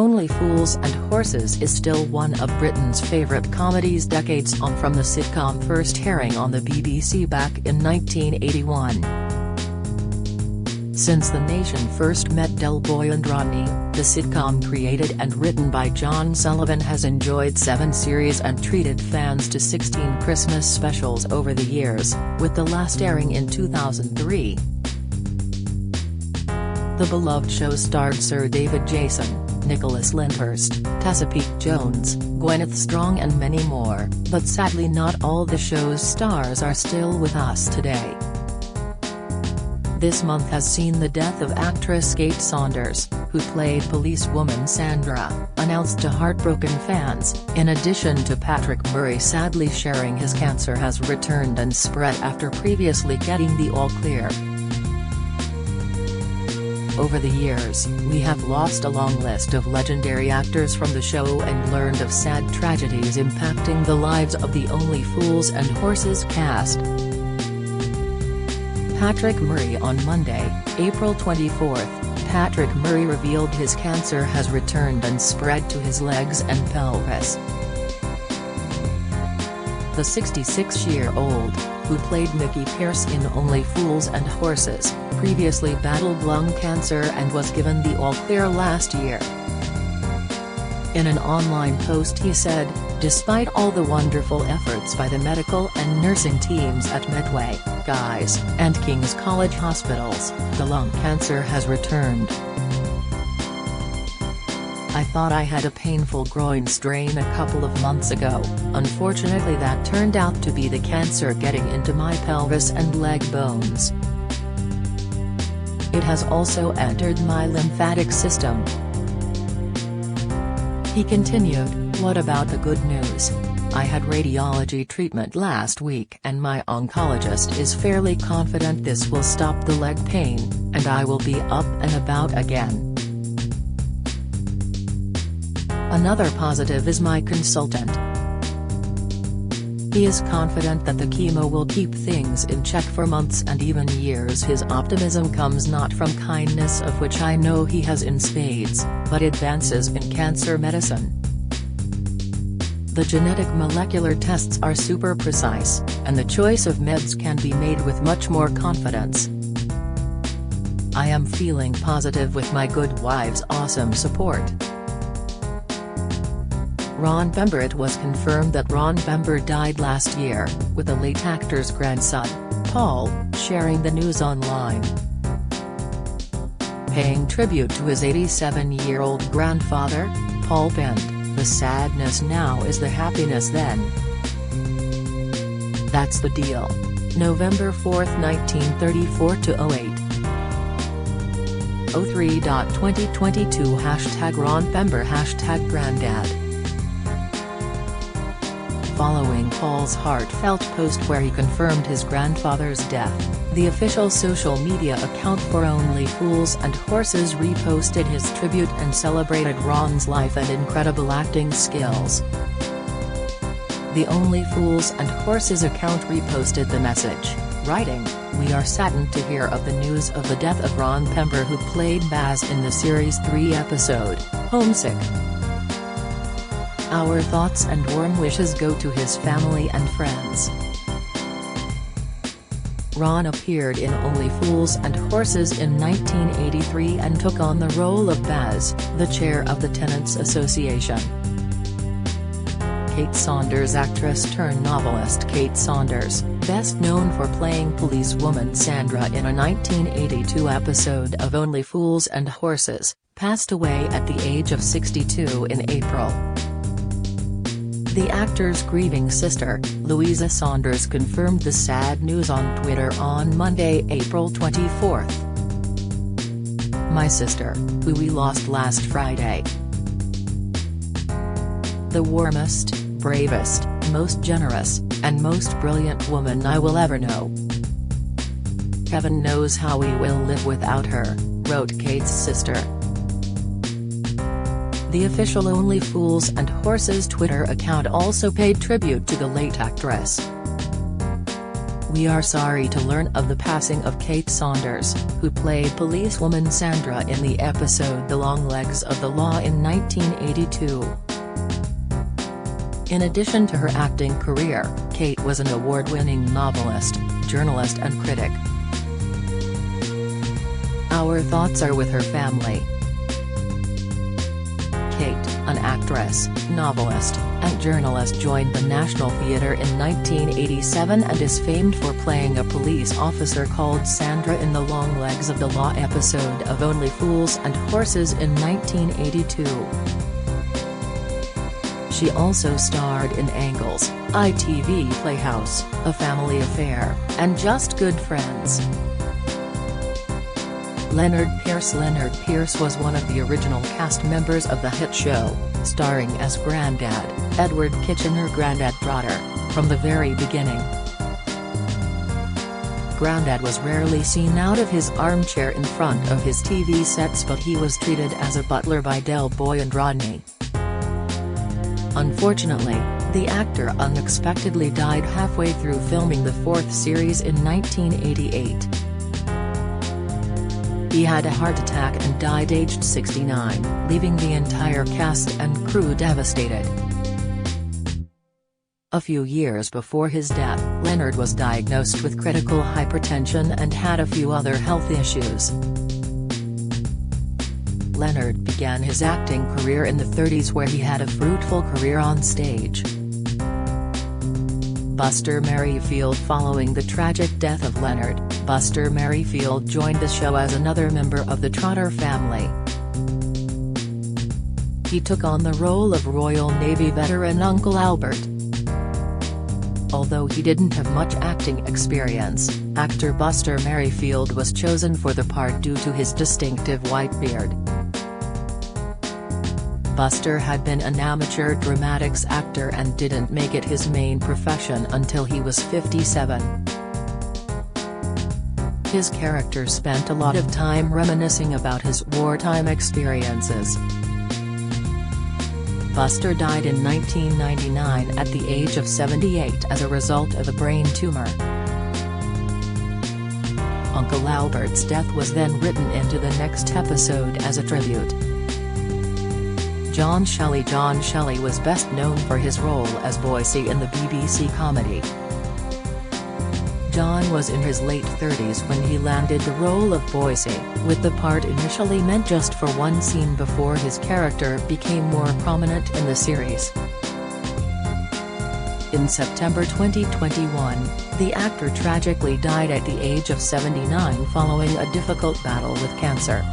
Only Fools and Horses is still one of Britain's favourite comedies decades on from the sitcom first airing on the BBC back in 1981. Since the nation first met Del Boy and Rodney, the sitcom created and written by John Sullivan has enjoyed 7 series and treated fans to 16 Christmas specials over the years, with the last airing in 2003. The beloved show starred Sir David Jason, Nicholas Lyndhurst, Chesapeake Jones, Gwyneth Strong and many more, but sadly not all the show's stars are still with us today. This month has seen the death of actress Kate Saunders, who played policewoman Sandra, announced to heartbroken fans, in addition to Patrick Murray sadly sharing his cancer has returned and spread after previously getting the all clear. Over the years, we have lost a long list of legendary actors from the show and learned of sad tragedies impacting the lives of the Only Fools and Horses cast. Patrick Murray On Monday, April 24, Patrick Murray revealed his cancer has returned and spread to his legs and pelvis. The 66-year-old, who played Mickey Pearce in Only Fools and Horses, previously battled lung cancer and was given the all-clear last year. In an online post he said, "Despite all the wonderful efforts by the medical and nursing teams at Medway, Guy's, and King's College hospitals, the lung cancer has returned. I thought I had a painful groin strain a couple of months ago, unfortunately that turned out to be the cancer getting into my pelvis and leg bones. It has also entered my lymphatic system." He continued, "What about the good news? I had radiology treatment last week and my oncologist is fairly confident this will stop the leg pain, and I will be up and about again. Another positive is my consultant. He is confident that the chemo will keep things in check for months and even years. His optimism comes not from kindness, of which I know he has in spades, but advances in cancer medicine. The genetic molecular tests are super precise, and the choice of meds can be made with much more confidence. I am feeling positive with my good wife's awesome support." Ron Bember. It was confirmed that Ron Bember died last year, with the late actor's grandson, Paul, sharing the news online. Paying tribute to his 87-year-old grandfather, Paul penned, "The sadness now is the happiness then. That's the deal." November 4, 1934 to 08. 03.2022 #Ron Bember #Granddad. Following Paul's heartfelt post where he confirmed his grandfather's death, the official social media account for Only Fools and Horses reposted his tribute and celebrated Ron's life and incredible acting skills. The Only Fools and Horses account reposted the message, writing, "We are saddened to hear of the news of the death of Ron Bember, who played Baz in the series 3 episode, Homesick. Our thoughts and warm wishes go to his family and friends." Ron appeared in Only Fools and Horses in 1983 and took on the role of Baz, the chair of the Tenants Association. Kate Saunders. Actress turned novelist Kate Saunders, best known for playing policewoman Sandra in a 1982 episode of Only Fools and Horses, passed away at the age of 62 in April. The actor's grieving sister, Louisa Saunders, confirmed the sad news on Twitter on Monday, April 24. "My sister, who we lost last Friday. The warmest, bravest, most generous, and most brilliant woman I will ever know. Heaven knows how we will live without her," wrote Kate's sister. The official Only Fools and Horses Twitter account also paid tribute to the late actress. We are sorry to learn of the passing of Kate Saunders, who played policewoman Sandra in the episode The Long Legs of the Law in 1982. In addition to her acting career, Kate was an award-winning novelist, journalist and critic. Our thoughts are with her family. Kate, an actress, novelist, and journalist, joined the National Theatre in 1987 and is famed for playing a police officer called Sandra in the Long Legs of the Law episode of Only Fools and Horses in 1982. She also starred in Angles, ITV Playhouse, A Family Affair, and Just Good Friends. Leonard Pierce was one of the original cast members of the hit show, starring as Grandad, Edward Kitchener Grandad Trotter, from the very beginning. Grandad was rarely seen out of his armchair in front of his TV sets, but he was treated as a butler by Del Boy and Rodney. Unfortunately, the actor unexpectedly died halfway through filming the fourth series in 1988. He had a heart attack and died aged 69, leaving the entire cast and crew devastated. A few years before his death, Leonard was diagnosed with critical hypertension and had a few other health issues. Leonard began his acting career in the 30s, where he had a fruitful career on stage. Buster Merryfield. Following the tragic death of Leonard, Buster Merryfield joined the show as another member of the Trotter family. He took on the role of Royal Navy veteran Uncle Albert. Although he didn't have much acting experience, actor Buster Merryfield was chosen for the part due to his distinctive white beard. Buster had been an amateur dramatics actor and didn't make it his main profession until he was 57. His character spent a lot of time reminiscing about his wartime experiences. Buster died in 1999 at the age of 78 as a result of a brain tumor. Uncle Albert's death was then written into the next episode as a tribute. John Shelley was best known for his role as Boycie in the BBC comedy. John was in his late 30s when he landed the role of Boycie, with the part initially meant just for one scene before his character became more prominent in the series. In September 2021, the actor tragically died at the age of 79 following a difficult battle with cancer.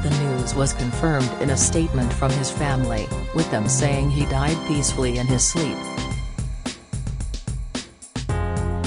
The news was confirmed in a statement from his family, with them saying he died peacefully in his sleep.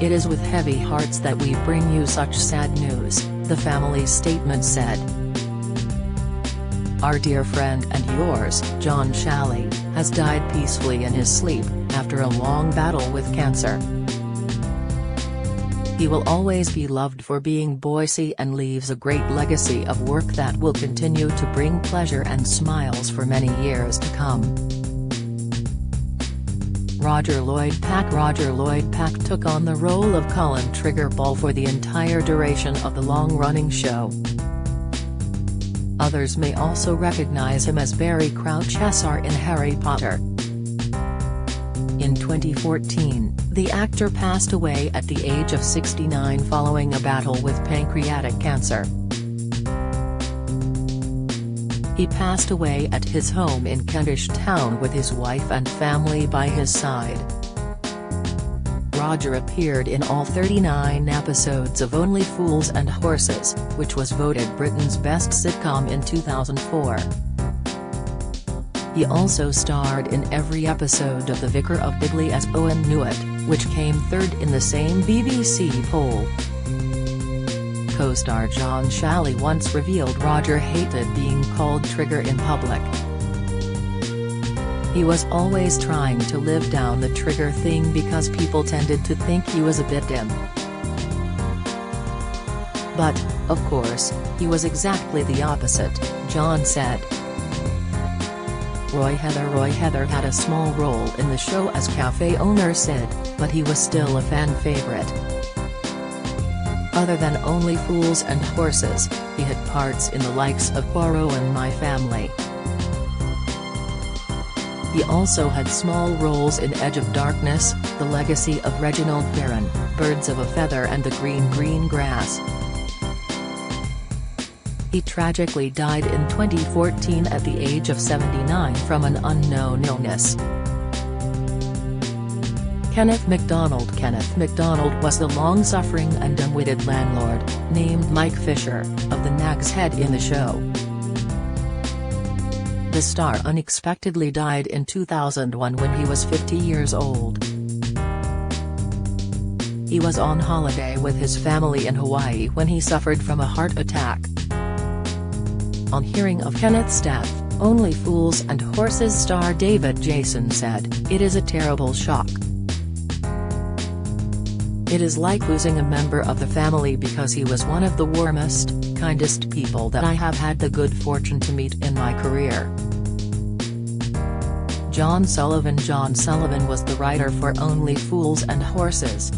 "It is with heavy hearts that we bring you such sad news," the family's statement said. "Our dear friend and yours, John Shelley, has died peacefully in his sleep, after a long battle with cancer. He will always be loved for being Boycie and leaves a great legacy of work that will continue to bring pleasure and smiles for many years to come." Roger Lloyd Pack took on the role of Colin Triggerball for the entire duration of the long-running show. Others may also recognize him as Barry Crouch Essar in Harry Potter. In 2014, the actor passed away at the age of 69 following a battle with pancreatic cancer. He passed away at his home in Kentish Town with his wife and family by his side. Roger appeared in all 39 episodes of Only Fools and Horses, which was voted Britain's best sitcom in 2004. He also starred in every episode of The Vicar of Dibley as Owen Newitt, which came third in the same BBC poll. Co-star John Shelley once revealed Roger hated being called Trigger in public. He was always trying to live down the Trigger thing because people tended to think he was a bit dim. But, of course, he was exactly the opposite, John said. Roy Heather had a small role in the show as cafe owner Sid, but he was still a fan favorite. Other than Only Fools and Horses, he had parts in the likes of Poirot and My Family. He also had small roles in Edge of Darkness, The Legacy of Reginald Barron, Birds of a Feather and The Green Grass. He tragically died in 2014 at the age of 79 from an unknown illness. Kenneth MacDonald was the long-suffering and dim-witted landlord, named Mike Fisher, of the Nag's Head in the show. The star unexpectedly died in 2001 when he was 50 years old. He was on holiday with his family in Hawaii when he suffered from a heart attack. On hearing of Kenneth's death, Only Fools and Horses star David Jason said, "It is a terrible shock. It is like losing a member of the family because he was one of the warmest, kindest people that I have had the good fortune to meet in my career." John Sullivan was the writer for Only Fools and Horses.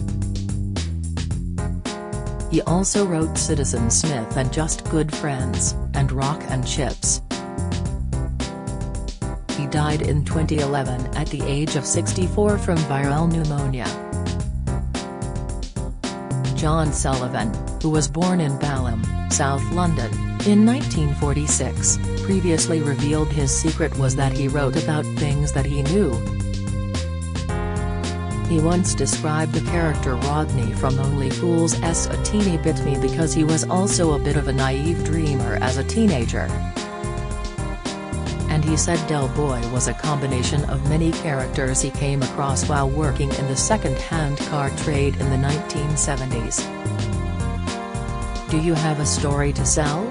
He also wrote Citizen Smith and Just Good Friends, and Rock and Chips. He died in 2011 at the age of 64 from viral pneumonia. John Sullivan, who was born in Balham, South London, in 1946, previously revealed his secret was that he wrote about things that he knew. He once described the character Rodney from Only Fools as a teeny bit me because he was also a bit of a naive dreamer as a teenager. And he said Del Boy was a combination of many characters he came across while working in the second-hand car trade in the 1970s. Do you have a story to sell?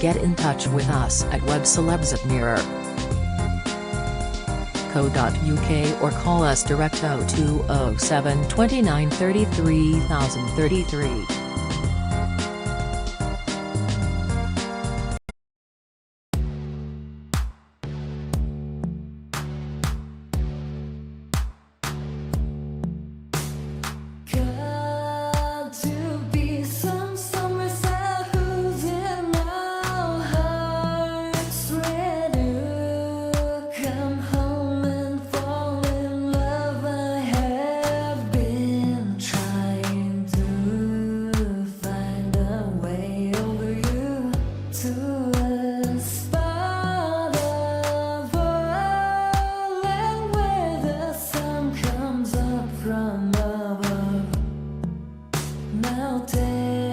Get in touch with us at webcelebs@mirror.co.uk or call us direct 0207 29 33 033. Mountain